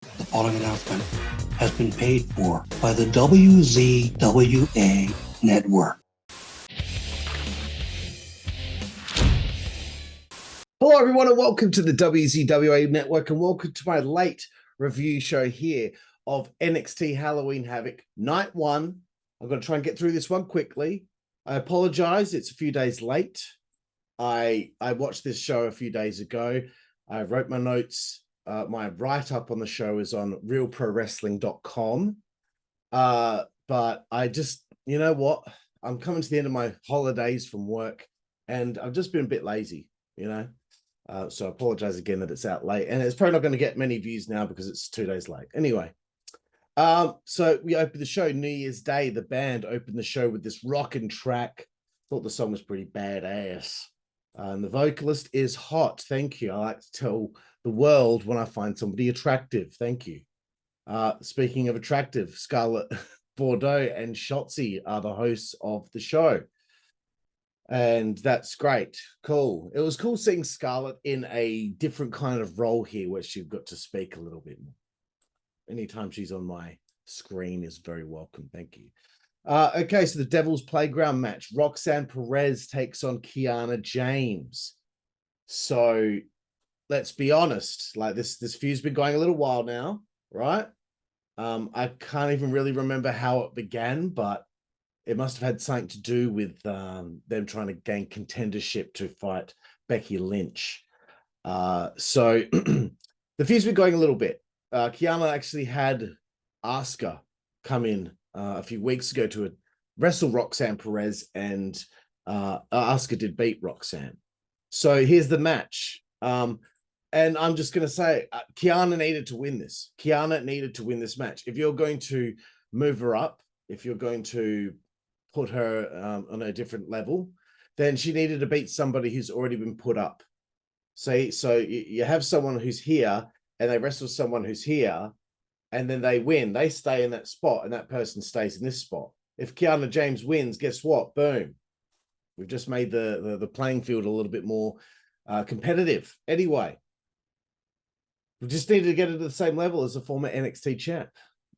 The following announcement has been paid for by the WZWA Network. Hello, everyone, and welcome to the WZWA Network, and welcome to my late review show here of NXT Halloween Havoc Night 1. I'm going to try and get through this one quickly. I apologize, it's a few days late. I watched this show a few days ago. I wrote my notes. My write-up on the show is on realprowrestling.com. But I just, you know what? I'm coming to the end of my holidays from work, and I've just been a bit lazy, you know? So I apologize again that it's out late, and it's probably not going to get many views now because it's 2 days late. Anyway, so we opened the show New Year's Day. The band opened the show with this rockin' track. Thought the song was pretty badass. And the vocalist is hot. Thank you. I like to tell the world when I find somebody attractive. Thank you. Speaking of attractive, Scarlett Bordeaux and Shotzi are the hosts of the show. And that's great. Cool. It was cool seeing Scarlett in a different kind of role here where she got to speak a little bit more. Anytime she's on my screen is very welcome. Thank you. Okay, so the Devil's Playground match. Roxanne Perez takes on Kiana James. So let's be honest, like this feud's been going a little while now, right? I can't even really remember how it began, but it must have had something to do with them trying to gain contendership to fight Becky Lynch. So the feud's been going a little bit. Kiana actually had Asuka come in a few weeks ago to wrestle Roxanne Perez, and Asuka did beat Roxanne. So here's the match. And I'm just going to say, Kiana needed to win this. Kiana needed to win this match. If you're going to move her up, if you're going to put her on a different level, then she needed to beat somebody who's already been put up. So you have someone who's here, and they wrestle someone who's here, and then they win. They stay in that spot, and that person stays in this spot. If Kiana James wins, guess what? Boom. We've just made the playing field a little bit more competitive. Anyway, we just needed to get it to the same level as a former NXT champ.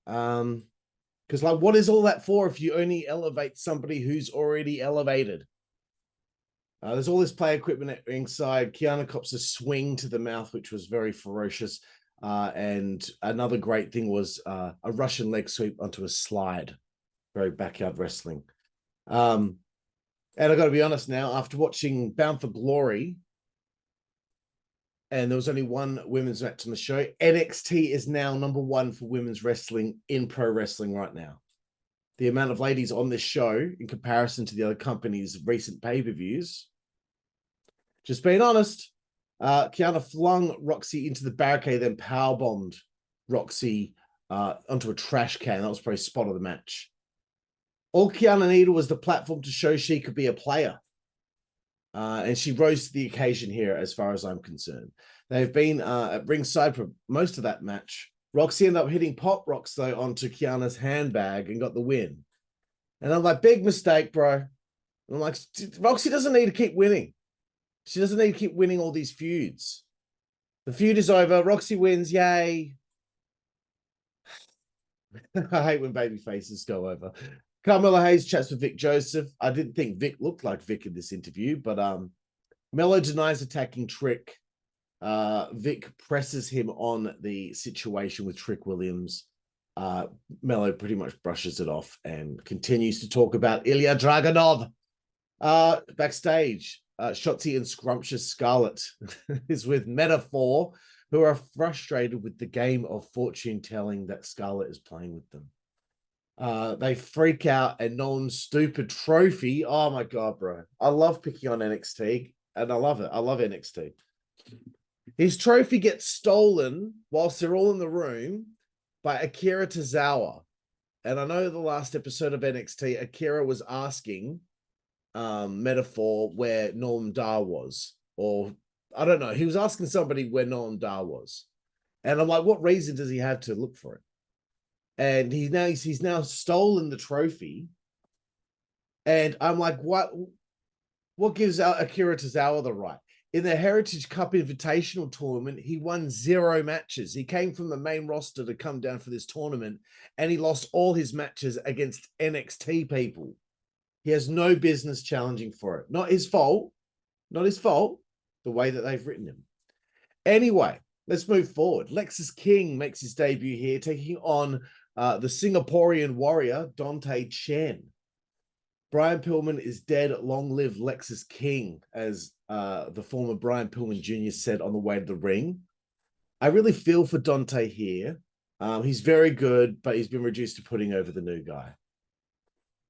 Because, like, what is all that for if you only elevate somebody who's already elevated? There's all this play equipment at ringside. Kiana cops a swing to the mouth, which was very ferocious. And another great thing was a Russian leg sweep onto a slide. Very backyard wrestling. And I got to be honest now, after watching Bound for Glory, and there was only one women's match on the show, NXT is now #1 for women's wrestling in pro wrestling right now. The amount of ladies on this show in comparison to the other companies' recent pay-per-views. Just being honest, Kiana flung Roxy into the barricade, then powerbombed Roxy onto a trash can. That was probably spot of the match. All Kiana needed was the platform to show she could be a player. And she rose to the occasion here, as far as I'm concerned. They've been at ringside for most of that match. Roxy ended up hitting Pop Rocks, though, onto Kiana's handbag and got the win. And I'm like, big mistake, bro. And I'm like, Roxy doesn't need to keep winning. She doesn't need to keep winning all these feuds. The feud is over. Roxy wins. Yay. I hate when baby faces go over. Carmelo Hayes chats with Vic Joseph. I didn't think Vic looked like Vic in this interview, but Mello denies attacking Trick. Vic presses him on the situation with Trick Williams. Mello pretty much brushes it off and continues to talk about Ilya Dragunov. Backstage, Shotzi and Scrumptious Scarlett is with Metaphor, who are frustrated with the game of fortune telling that Scarlett is playing with them. They freak out, and Nolan's stupid trophy. Oh my God, bro. I love picking on NXT, and I love it. I love NXT. His trophy gets stolen whilst they're all in the room by Akira Tozawa. And I know the last episode of NXT, Akira was asking Metaphor where Noam Dar was, or I don't know. He was asking somebody where Noam Dar was. And I'm like, what reason does he have to look for it? And he's now stolen the trophy. And I'm like, what gives Akira Tozawa the right? In the Heritage Cup Invitational Tournament, he won 0 matches. He came from the main roster to come down for this tournament, and he lost all his matches against NXT people. He has no business challenging for it. Not his fault. Not his fault. The way that they've written him. Anyway, let's move forward. Lexus King makes his debut here, taking on the Singaporean warrior, Dante Chen. Brian Pillman is dead. Long live Lexus King, as the former Brian Pillman Jr. said on the way to the ring. I really feel for Dante here. He's very good, but he's been reduced to putting over the new guy.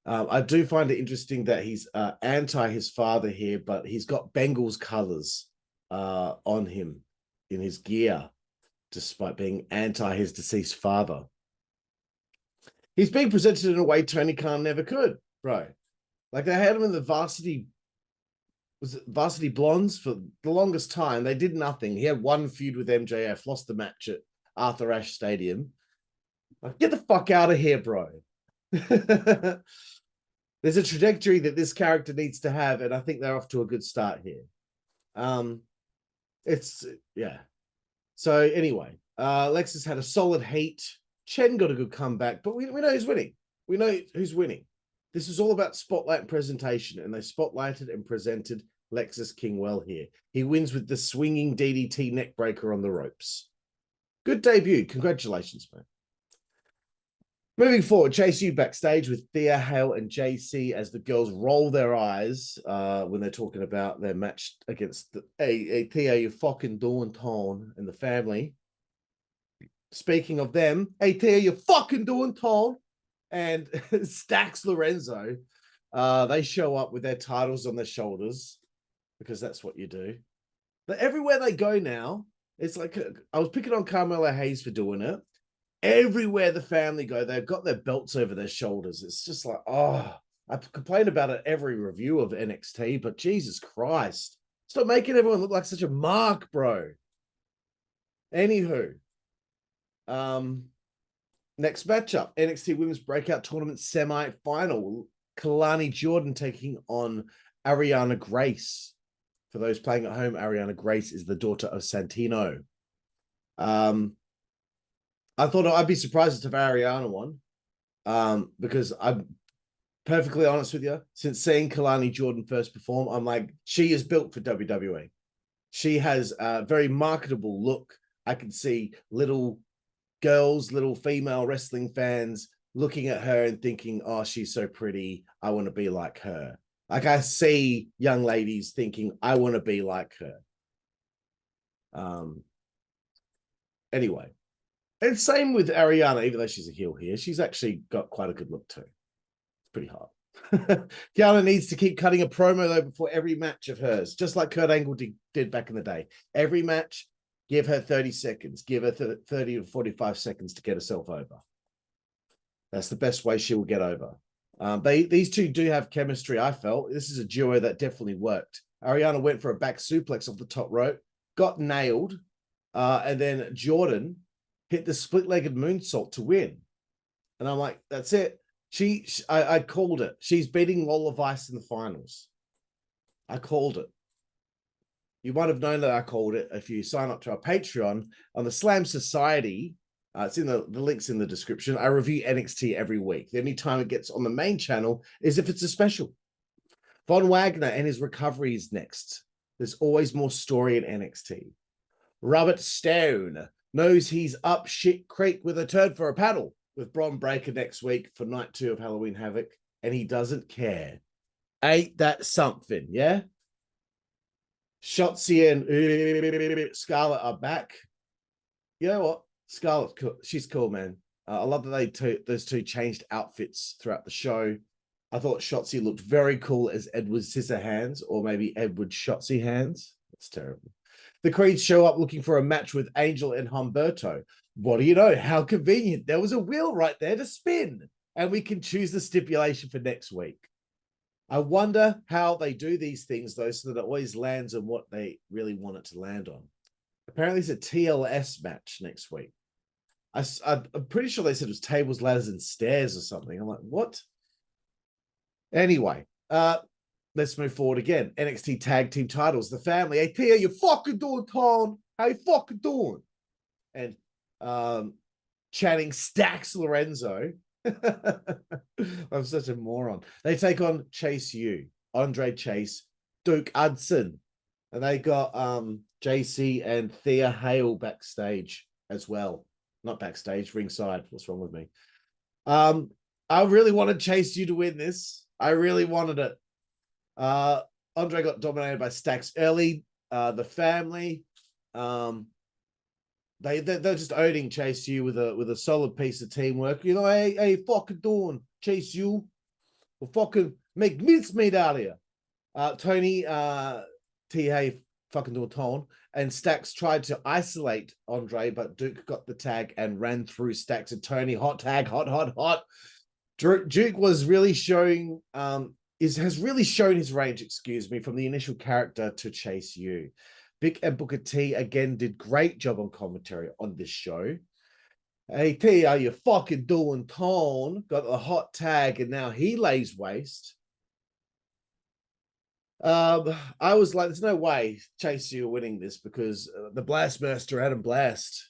I do find it interesting that he's anti his father here, but he's got Bengals colors on him in his gear, despite being anti his deceased father. He's being presented in a way Tony Khan never could, bro. Like, they had him in the varsity blondes for the longest time. They did nothing. He had one feud with MJF, lost the match at Arthur Ashe Stadium. Like, get the fuck out of here, bro. There's a trajectory that this character needs to have, and I think they're off to a good start here. Yeah. So anyway, Lexus had a solid heat. Chen got a good comeback, but we know who's winning. We know who's winning. This is all about spotlight and presentation, and they spotlighted and presented Lexus King well here. He wins with the swinging DDT neckbreaker on the ropes. Good debut. Congratulations, man. Moving forward, Chase U backstage with Thea, Hale, and JC as the girls roll their eyes when they're talking about their match against Thea, you fucking doing tone, and the family. Speaking of them, hey Thea, you fucking doing tone. And Stax Lorenzo, they show up with their titles on their shoulders, because that's what you do. But everywhere they go now, it's like, I was picking on Carmelo Hayes for doing it. Everywhere the family go, they've got their belts over their shoulders. It's just like, oh, I complain about it every review of NXT, but Jesus Christ. Stop making everyone look like such a mark, bro. Anywho. Next matchup, NXT Women's Breakout Tournament semi-final. Kalani Jordan taking on Ariana Grace. For those playing at home, Ariana Grace is the daughter of Santino. I thought I'd be surprised if Ariana won, because I'm perfectly honest with you. Since seeing Kalani Jordan first perform, I'm like, she is built for WWE. She has a very marketable look. I can see little girls, little female wrestling fans looking at her and thinking, oh, she's so pretty. I want to be like her. Like, I see young ladies thinking, I want to be like her. Anyway, and same with Ariana, even though she's a heel here, she's actually got quite a good look too. It's pretty hard. Kiana needs to keep cutting a promo though before every match of hers, just like Kurt Angle did back in the day. Every match, give her 30 seconds. Give her 30 to 45 seconds to get herself over. That's the best way she will get over. These two do have chemistry, I felt. This is a duo that definitely worked. Ariana went for a back suplex off the top rope, got nailed, and then Jordan hit the split-legged moonsault to win. And I'm like, that's it. I called it. She's beating Lola Vice in the finals. I called it. You might have known that I called it if you sign up to our Patreon on the Slam Society. It's in the links in the description. I review NXT every week. The only time it gets on the main channel is if it's a special. Von Wagner and his recovery is next. There's always more story in NXT. Robert Stone knows he's up shit creek with a turd for a paddle with Bron Breakker next week for night 2 of Halloween Havoc, and he doesn't care. Ain't that something, yeah? Shotzi and Scarlett are back. You know what? Scarlett's cool. She's cool, man. I love that those two changed outfits throughout the show. I thought Shotzi looked very cool as Edward Scissorhands, or maybe Edward Shotzi Hands. That's terrible. The Creeds show up looking for a match with Angel and Humberto. What do you know? How convenient. There was a wheel right there to spin, and we can choose the stipulation for next week. I wonder how they do these things, though, so that it always lands on what they really want it to land on. Apparently, it's a TLS match next week. I'm pretty sure they said it was tables, ladders, and stairs or something. I'm like, what? Anyway, let's move forward again. NXT Tag Team titles, the family. Hey, P, how you fucking doing, Tom? How you fucking doing? And chanting Stax Lorenzo. I'm such a moron. They take on Chase U, Andre Chase, Duke Hudson. And they got JC and Thea Hale backstage as well. Not backstage, ringside. What's wrong with me? I really wanted Chase U to win this. I really wanted it. Andre got dominated by Stax early. The family, they're just owning Chase U with a solid piece of teamwork. You know, hey, fucking doing Chase U, we'll fucking make mincemeat out of you. Tony, T.A. fucking doing Tone, and Stax tried to isolate Andre, but Duke got the tag and ran through Stax and Tony. Hot tag, hot. Duke was really showing, has really shown his range, excuse me, from the initial character to Chase U. Vic and Booker T again did great job on commentary on this show. Hey T, are you fucking doing Tone? Got the hot tag and now he lays waste. I was like, there's no way Chase U winning this because the Blastmaster Adam Blast,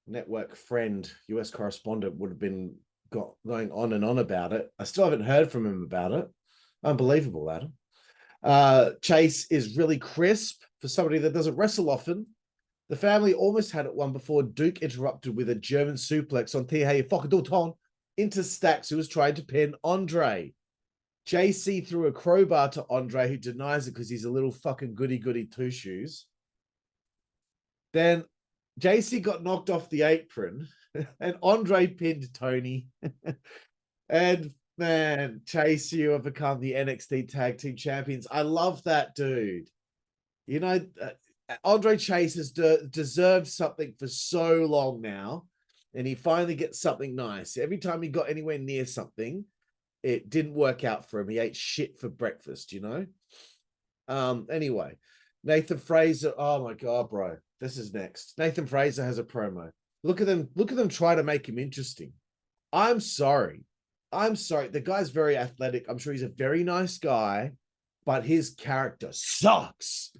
network friend, US correspondent, would have been going on and on about it. I still haven't heard from him about it. Unbelievable, Adam. Chase is really crisp for somebody that doesn't wrestle often. The family almost had it one before Duke interrupted with a German suplex on T.A. fucking Dalton into Stax, who was trying to pin Andre. JC threw a crowbar to Andre, who denies it because he's a little fucking goody two shoes. Then JC got knocked off the apron and Andre pinned Tony. And man, Chase U have become the NXT Tag Team Champions. I love that dude. You know, Andre Chase has deserved something for so long now, and he finally gets something nice. Every time he got anywhere near something, it didn't work out for him. He ate shit for breakfast, you know? Anyway, Nathan Fraser. Oh my God, bro. This is next. Nathan Fraser has a promo. Look at them try to make him interesting. I'm sorry. The guy's very athletic. I'm sure he's a very nice guy, but his character sucks.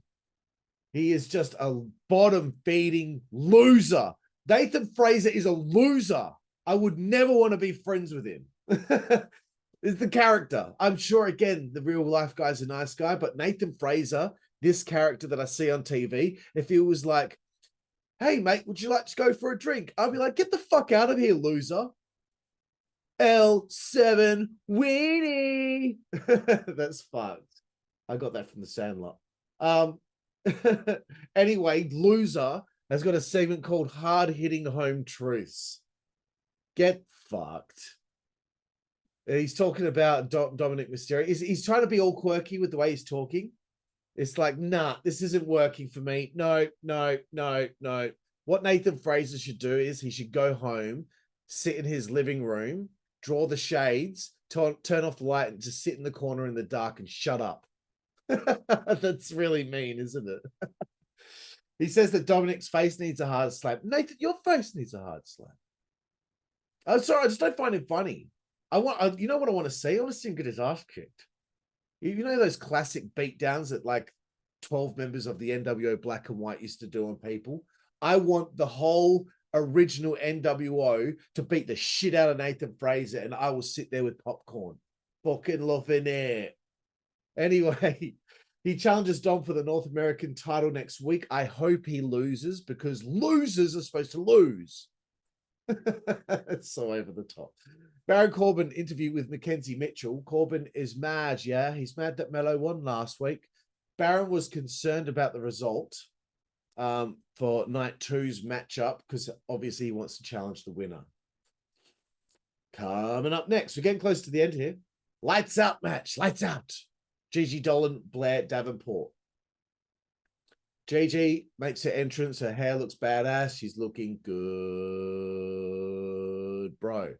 He is just a bottom-feeding loser. Nathan Fraser is a loser. I would never want to be friends with him. It's the character. I'm sure, again, the real life guy's a nice guy, but Nathan Fraser, this character that I see on TV, if he was like, hey, mate, would you like to go for a drink? I'd be like, get the fuck out of here, loser. L7 Weenie. That's fucked. I got that from the Sandlot. Anyway, loser has got a segment called Hard Hitting Home Truths. Get fucked. He's talking about Dominic Mysterio. He's trying to be all quirky with the way he's talking. It's like, nah, this isn't working for me. No. What Nathan Fraser should do is he should go home, sit in his living room, draw the shades, turn off the light, and just sit in the corner in the dark and shut up. That's really mean, isn't it? He says that Dominic's face needs a hard slap. Nathan, your face needs a hard slap. I'm sorry, I just don't find it funny. You know what I want to see? I want to see him get his ass kicked. You know those classic beatdowns that like 12 members of the NWO Black and White used to do on people? I want the whole original NWO to beat the shit out of Nathan Fraser, and I will sit there with popcorn. Fucking loving it. Anyway, he challenges Dom for the North American title next week. I hope he loses because losers are supposed to lose. It's so over the top. Baron Corbin interview with Mackenzie Mitchell. Corbin is mad, yeah. He's mad that Mello won last week. Baron was concerned about the result for night 2's matchup because obviously he wants to challenge the winner. Coming up next, we're getting close to the end here. Lights out match. Lights out. Gigi Dolan, Blair Davenport. Gigi makes her entrance. Her hair looks badass. She's looking good, bro.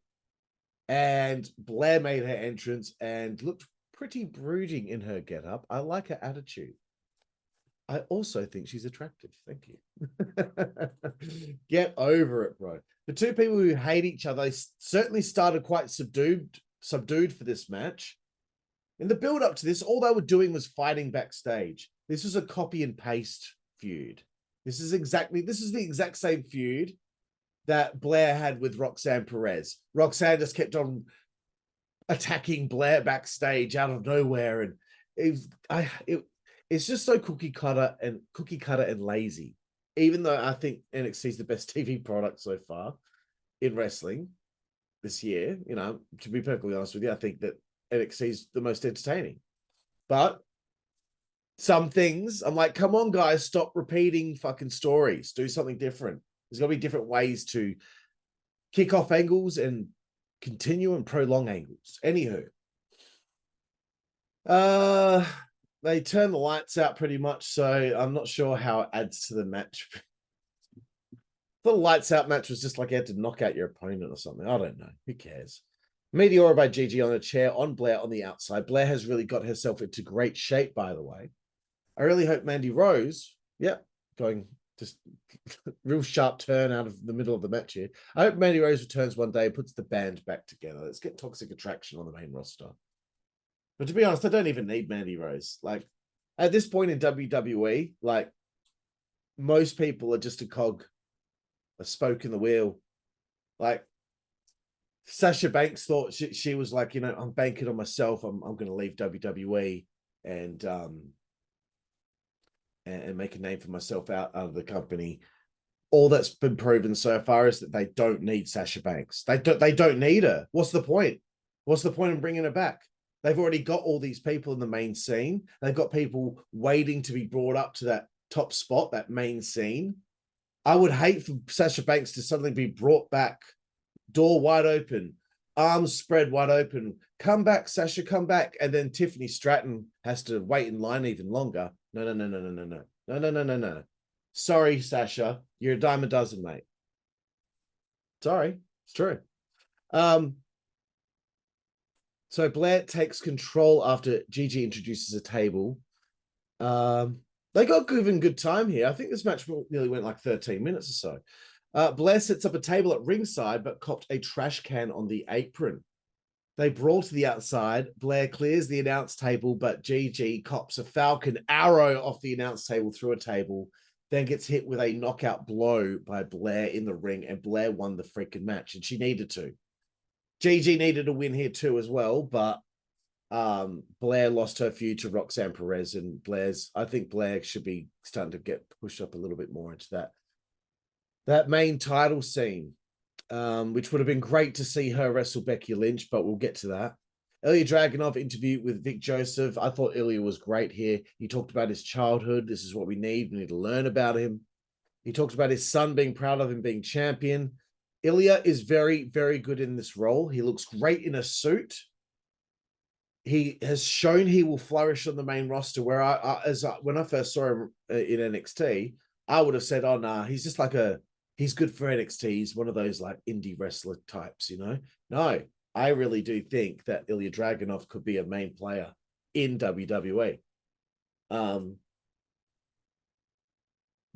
And Blair made her entrance and looked pretty brooding in her getup. I like her attitude. I also think she's attractive. Thank you. Get over it, bro. The two people who hate each other certainly started quite subdued for this match. In the build up to this, all they were doing was fighting backstage. This was a copy and paste feud. This is the exact same feud that Blair had with Roxanne Perez. Roxanne just kept on attacking Blair backstage out of nowhere, and it's just so cookie cutter and lazy. Even though I think NXT is the best TV product so far in wrestling this year, you know, to be perfectly honest with you, I think that NXT is the most entertaining. But some things, I'm like, come on, guys, stop repeating fucking stories. Do something different. There's got to be different ways to kick off angles and continue and prolong angles. Anywho, they turn the lights out pretty much, so I'm not sure how it adds to the match. The lights out match was just like you had to knock out your opponent or something. I don't know. Who cares? Meteora by Gigi on a chair on Blair on the outside. Blair has really got herself into great shape, by the way. I really hope Mandy Rose, going just real sharp turn out of the middle of the match here. I hope Mandy Rose returns one day and puts the band back together. Let's get Toxic Attraction on the main roster. But to be honest, I don't even need Mandy Rose. Like, at this point in WWE, like, most people are just a cog, a spoke in the wheel. Like, Sasha Banks thought she was like, you know, I'm banking on myself. I'm going to leave WWE and make a name for myself out of the company. All that's been proven so far is that they don't need Sasha Banks. They don't need her. What's the point? What's the point in bringing her back? They've already got all these people in the main scene. They've got people waiting to be brought up to that top spot, that main scene. I would hate for Sasha Banks to suddenly be brought back, door wide open, arms spread wide open. Come back, Sasha, come back. And then Tiffany Stratton has to wait in line even longer. No. Sorry, Sasha. You're a dime a dozen, mate. Sorry. It's true. So Blair takes control after Gigi introduces a table. They got given good time here. I think this match nearly went like 13 minutes or so. Blair sets up a table at ringside, but copped a trash can on the apron. They brawl to the outside. Blair clears the announce table, but Gigi cops a Falcon arrow off the announce table through a table, then gets hit with a knockout blow by Blair in the ring, and Blair won the freaking match, and she needed to. Gigi needed a win here too as well, but Blair lost her feud to Roxanne Perez, and I think Blair should be starting to get pushed up a little bit more into that main title scene, which would have been great to see her wrestle Becky Lynch, but we'll get to that. Ilya Dragunov interviewed with Vic Joseph. I thought Ilya was great here. He talked about his childhood. This is what we need. We need to learn about him. He talked about his son being proud of him being champion. Ilya is very, very good in this role. He looks great in a suit. He has shown he will flourish on the main roster, where when I first saw him in NXT, I would have said, oh, nah, he's just like he's good for NXT. He's one of those like indie wrestler types, you know? No, I really do think that Ilya Dragunov could be a main player in WWE.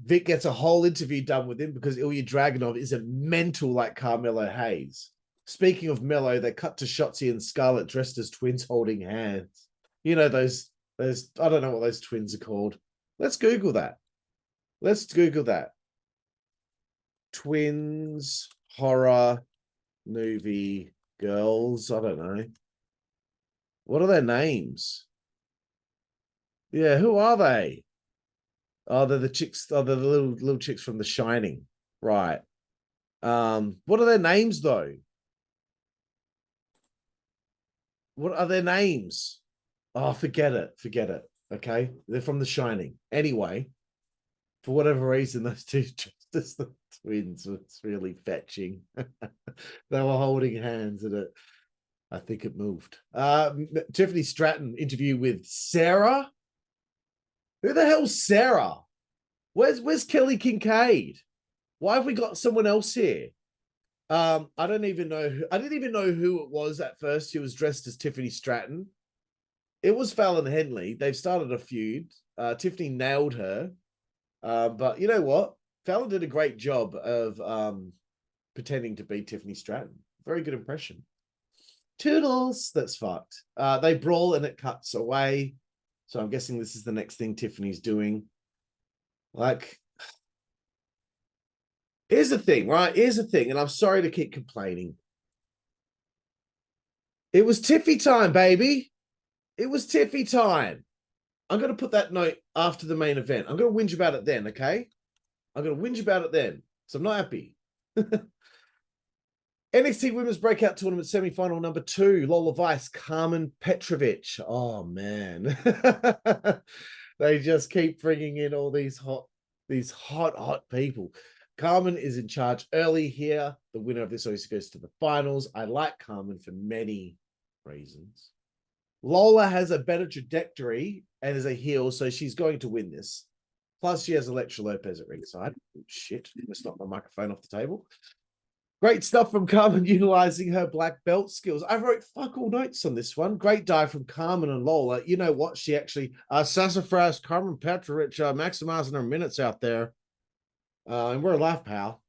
Vic gets a whole interview done with him because Ilya Dragunov is a mental like Carmelo Hayes. Speaking of Mello, they cut to Shotzi and Scarlett dressed as twins holding hands. You know, those, I don't know what those twins are called. Let's Google that. Twins horror movie girls. I don't know. What are their names? Yeah, who are they? Oh, they're the chicks. Oh, they're the little chicks from The Shining. Right. What are their names though? What are their names? Oh, forget it. Okay. They're from The Shining. Anyway, for whatever reason, those two just the twins was really fetching. They were holding hands and it, I think it moved. Tiffany Stratton interview with Sarah. Who the hell's Sarah? Where's Kelly Kincaid? Why have we got someone else here? I didn't even know who it was at first. She was dressed as Tiffany Stratton. It was Fallon Henley. They've started a feud. Tiffany nailed her. But you know what? Fallon did a great job of pretending to be Tiffany Stratton. Very good impression. Toodles. That's fucked. They brawl and it cuts away. So I'm guessing this is the next thing Tiffany's doing. Like, here's the thing, right? Here's the thing, and I'm sorry to keep complaining. It was Tiffy time, baby. It was Tiffy time. I'm going to put that note after the main event. I'm going to whinge about it then, okay? I'm going to whinge about it then, so I'm not happy. NXT Women's Breakout Tournament semifinal number 2, Lola Vice, Carmen Petrovic. Oh, man. They just keep bringing in all these hot people. Carmen is in charge early here. The winner of this always goes to the finals. I like Carmen for many reasons. Lola has a better trajectory and is a heel, so she's going to win this. Plus, she has Elektra Lopez at ringside. Oh, shit, let's knock my microphone off the table. Great stuff from Carmen utilizing her black belt skills. I wrote fuck all notes on this one. Great dive from Carmen and Lola. You know what? She actually, sassafras Carmen Petrovic maximizing her minutes out there. And we're a laugh, pal.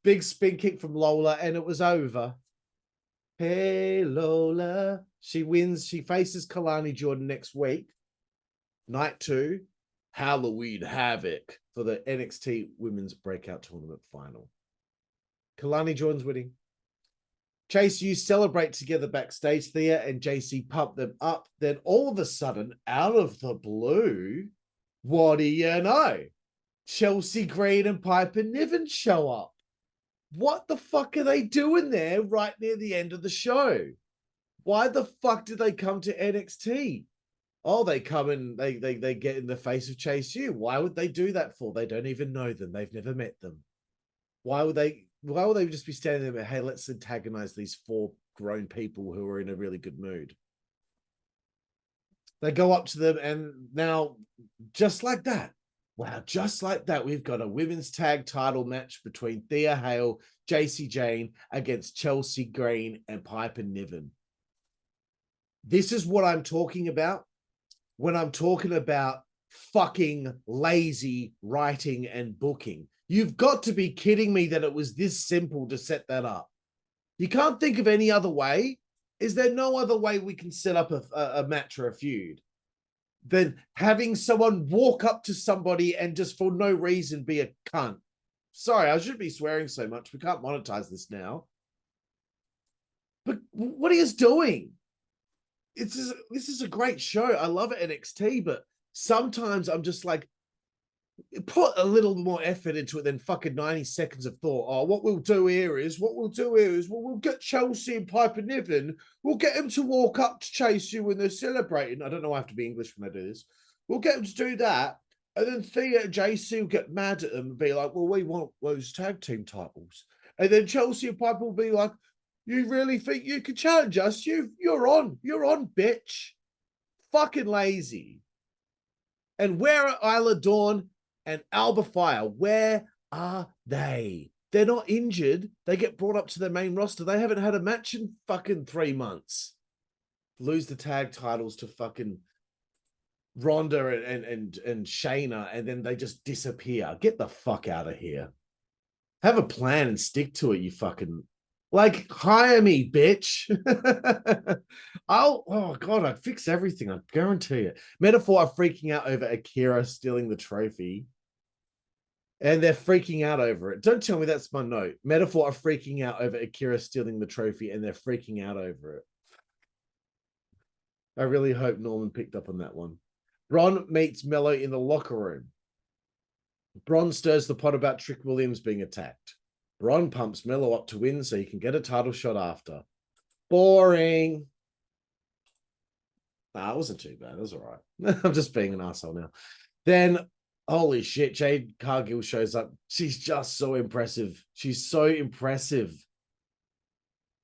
Big spin kick from Lola, and it was over. Hey, Lola. She wins. She faces Kalani Jordan next week. Night 2, Halloween Havoc for the NXT Women's Breakout Tournament final. Kalani Jordan's winning. Chase U celebrate together backstage. Thea and JC pump them up. Then all of a sudden, out of the blue, what do you know? Chelsea Green and Piper Niven show up. What the fuck are they doing there right near the end of the show? Why the fuck did they come to NXT? Oh, they come and they get in the face of Chase U. Why would they do that for? They don't even know them. They've never met them. Why would they just be standing there, hey, let's antagonize these 4 grown people who are in a really good mood? They go up to them, and now, just like that, wow, just like that, we've got a women's tag title match between Thea Hale, JC Jane against Chelsea Green and Piper Niven. This is what I'm talking about when I'm talking about fucking lazy writing and booking. You've got to be kidding me that it was this simple to set that up. You can't think of any other way. Is there no other way we can set up a match or a feud than having someone walk up to somebody and just for no reason be a cunt? Sorry, I shouldn't be swearing so much. We can't monetize this now. But what are you doing? This is a great show. I love it, NXT, but sometimes I'm just like, put a little more effort into it than fucking 90 seconds of thought. Oh, what we'll do here is we'll get Chelsea and Piper Niven. We'll get them to walk up to Chase You when they're celebrating. I don't know why I have to be English when I do this. We'll get them to do that. And then Thea and JC will get mad at them and be like, well, we want those tag team titles. And then Chelsea and Piper will be like, you really think you can challenge us? You're on, bitch. Fucking lazy. And where are Isla Dawn and Alba Fire? Where are they? They're not injured. They get brought up to the main roster. They haven't had a match in fucking 3 months. Lose the tag titles to fucking Ronda and Shayna, and then they just disappear. Get the fuck out of here. Have a plan and stick to it, you fucking... Like, hire me, bitch. Oh God, I'd fix everything. I guarantee it. Metaphor are freaking out over Akira stealing the trophy. And they're freaking out over it. Don't tell me that's my note. Metaphor are freaking out over Akira stealing the trophy, and they're freaking out over it. I really hope Norman picked up on that one. Bron meets Mello in the locker room. Bron stirs the pot about Trick Williams being attacked. Bron pumps Mello up to win so he can get a title shot after. Boring. Nah, it wasn't too bad. It was all right. I'm just being an asshole now. Then, holy shit, Jade Cargill shows up. She's just so impressive. She's so impressive.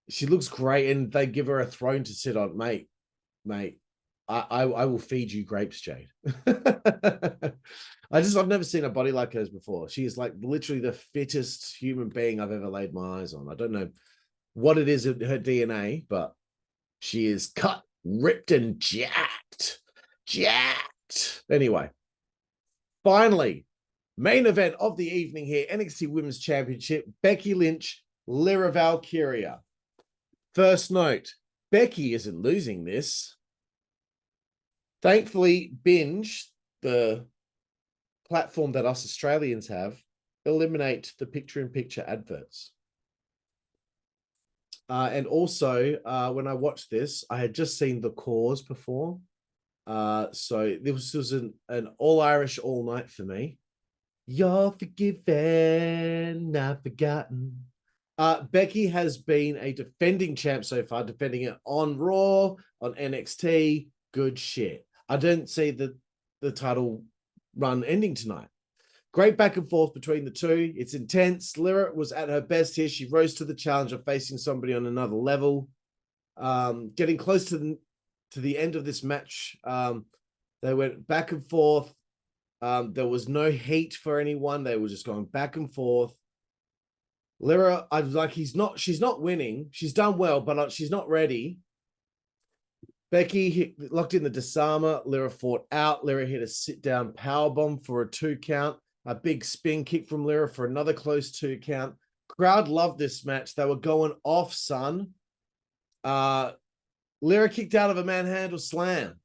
She looks great, and they give her a throne to sit on. Mate, I will feed you grapes, Jade. I've never seen a body like hers before. She is like literally the fittest human being I've ever laid my eyes on. I don't know what it is in her DNA, but she is cut, ripped, and jacked. Anyway, finally, main event of the evening here, NXT Women's Championship, Becky Lynch, Lyra Valkyria. First note, Becky isn't losing this. Thankfully, Binge, the platform that us Australians have, eliminate the picture-in-picture adverts. And also, when I watched this, I had just seen The Cause before. So this was an all-Irish all-night for me. You're forgiven, not forgotten. Becky has been a defending champ so far, defending it on Raw, on NXT. Good shit. I didn't see the title run ending tonight. Great back and forth between the two. It's intense. Lyra was at her best here. She rose to the challenge of facing somebody on another level. Getting close to the end of this match, they went back and forth. There was no heat for anyone. They were just going back and forth. Lyra, I was like, she's not winning. She's done well, but she's not ready. Becky locked in the disarmer. Lyra fought out. Lyra hit a sit-down powerbomb for a 2 count. A big spin kick from Lyra for another close 2 count. Crowd loved this match. They were going off, son. Lyra kicked out of a manhandle slam.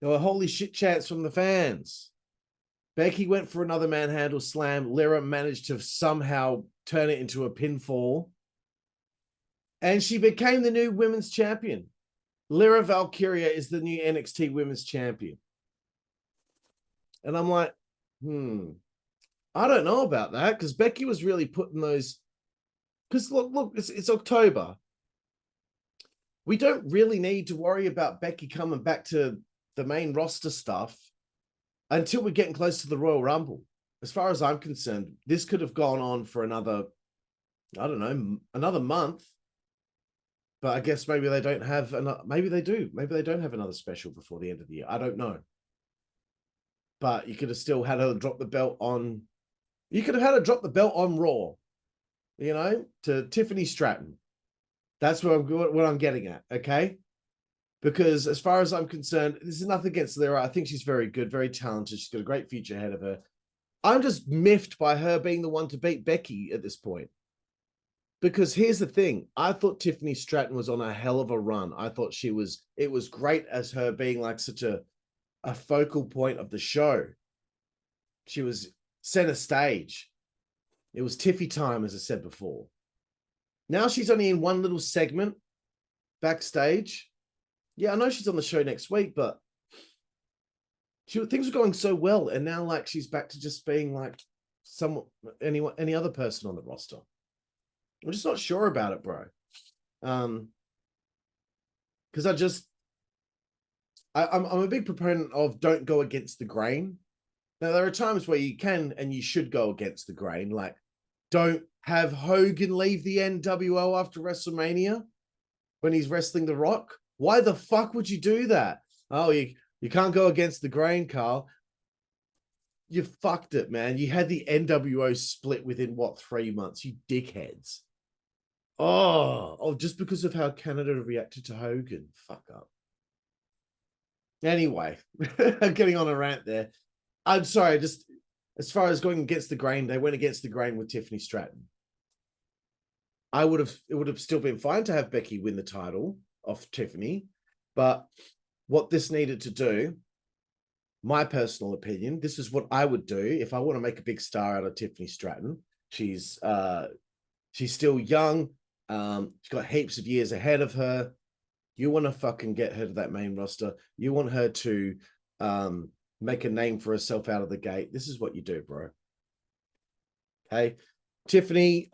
There were holy shit chants from the fans. Becky went for another manhandle slam. Lyra managed to somehow turn it into a pinfall. And she became the new women's champion. Lyra Valkyria is the new NXT Women's Champion. And I'm like, I don't know about that, because Becky was really putting those. Because look, it's October. We don't really need to worry about Becky coming back to the main roster stuff until we're getting close to the Royal Rumble. As far as I'm concerned, this could have gone on for another, I don't know, another month. But I guess maybe they don't have another, maybe they do. Maybe they don't have another special before the end of the year. I don't know. But you could have still had her drop the belt on, you could have had her drop the belt on Raw, you know, to Tiffany Stratton. That's what I'm getting at, okay? Because as far as I'm concerned, this is nothing against Lyra. I think she's very good, very talented. She's got a great future ahead of her. I'm just miffed by her being the one to beat Becky at this point. Because here's the thing. I thought Tiffany Stratton was on a hell of a run. I thought it was great as her being like such a focal point of the show. She was center stage. It was Tiffy time, as I said before. Now she's only in one little segment backstage. Yeah, I know she's on the show next week, but things were going so well, and now like she's back to just being like any other person on the roster. I'm just not sure about it, bro. Because I'm a big proponent of don't go against the grain. Now, there are times where you can and you should go against the grain. Like, don't have Hogan leave the NWO after WrestleMania when he's wrestling The Rock. Why the fuck would you do that? Oh, you can't go against the grain, Carl. You fucked it, man. You had the NWO split within, 3 months? You dickheads. Oh, just because of how Canada reacted to Hogan. Fuck up. Anyway, I'm getting on a rant there. I'm sorry, just as far as going against the grain, they went against the grain with Tiffany Stratton. It would have still been fine to have Becky win the title off Tiffany, but what this needed to do, my personal opinion, this is what I would do if I want to make a big star out of Tiffany Stratton. She's still young. She's got heaps of years ahead of her. You want to fucking get her to that main roster. You want her to make a name for herself out of the gate. This is what you do, bro. Okay. Tiffany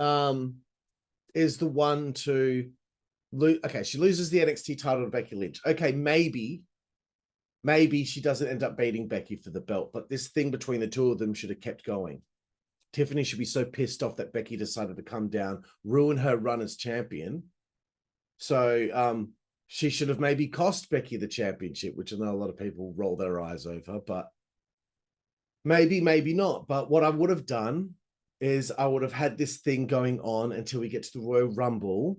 is the one to lose. Okay, she loses the NXT title to Becky Lynch. Okay, maybe she doesn't end up beating Becky for the belt, but this thing between the two of them should have kept going. Tiffany should be so pissed off that Becky decided to come down, ruin her run as champion. So she should have maybe cost Becky the championship, which I know a lot of people roll their eyes over, but maybe not. But what I would have done is I would have had this thing going on until we get to the Royal Rumble.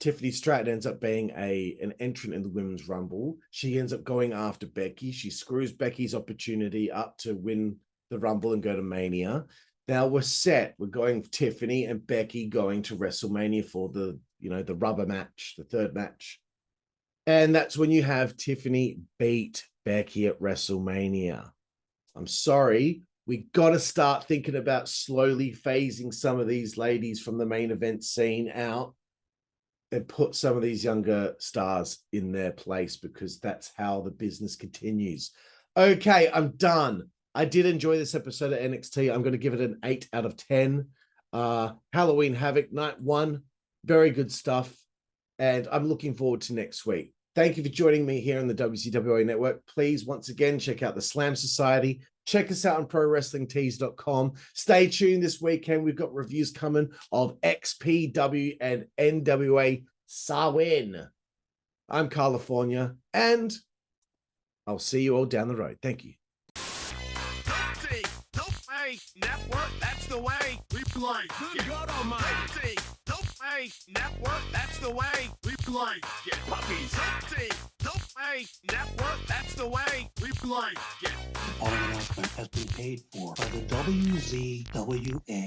Tiffany Stratton ends up being an entrant in the Women's Rumble. She ends up going after Becky. She screws Becky's opportunity up to win the Rumble and go to Mania. Now we're set. We're going Tiffany and Becky going to WrestleMania for the, the rubber match, the third match. And that's when you have Tiffany beat Becky at WrestleMania. I'm sorry. We got to start thinking about slowly phasing some of these ladies from the main event scene out and put some of these younger stars in their place, because that's how the business continues. Okay, I'm done. I did enjoy this episode of NXT. I'm going to give it an 8 out of 10. Halloween Havoc, night 1. Very good stuff. And I'm looking forward to next week. Thank you for joining me here on the WZWA Network. Please, once again, check out the Slam Society. Check us out on ProWrestlingTees.com. Stay tuned this weekend. We've got reviews coming of XPW and NWA Samhain. I'm Karlifornia, and I'll see you all down the road. Thank you. Network, that's the way we play. Good God Almighty. Network, that's the way we play. Get puppies. Network, that's the way we play. Get. The following announcement has been paid for by the WZWA